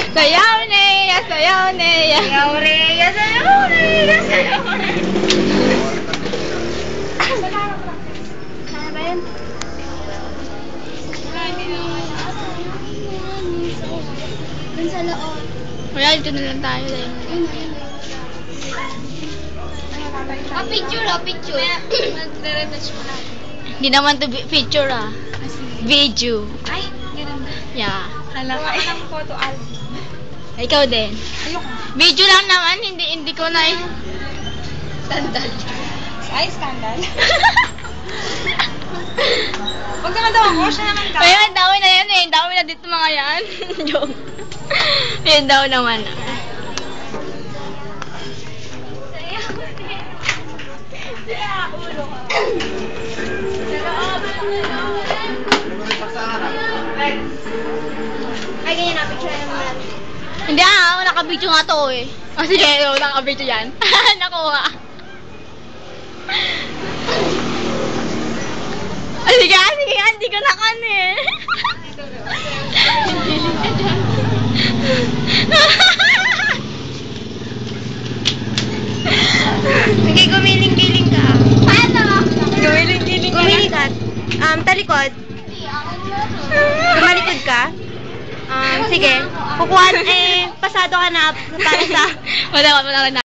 Sayaw, Nea! Sayaw, Nea! Sayaw, Rhea! Sayaw, Rhea! Sayaw, Rhea! Sana ba yun? Dun sa loob. Wala, dito na lang tayo. Picture, picture. Magre-retouch mo na. Hindi naman to picture Video. Ay, ganun ba? Yeah. Gawa ka ng photo album. Ikaw din. Ayoko. Video lang naman, hindi ko na Scandal. Ay, scandal. Huwag naman daw ako, siya naman ka. Ay, ang dami na yan eh. Ang dami na dito mga yan. Joke. Yan daw naman. Ulo ka. Ay, ganyan na, picture na naman. Hindi nakabidyo nga to eh. O sige, nakabidyo yan. Nakuha. Sige, hindi ko nakan eh. Sige, gumiling-giling ka. Paano? Gumiling ka. Talikod. Tumalikod ka. Sige. Pasado ka na para sa... Wala na.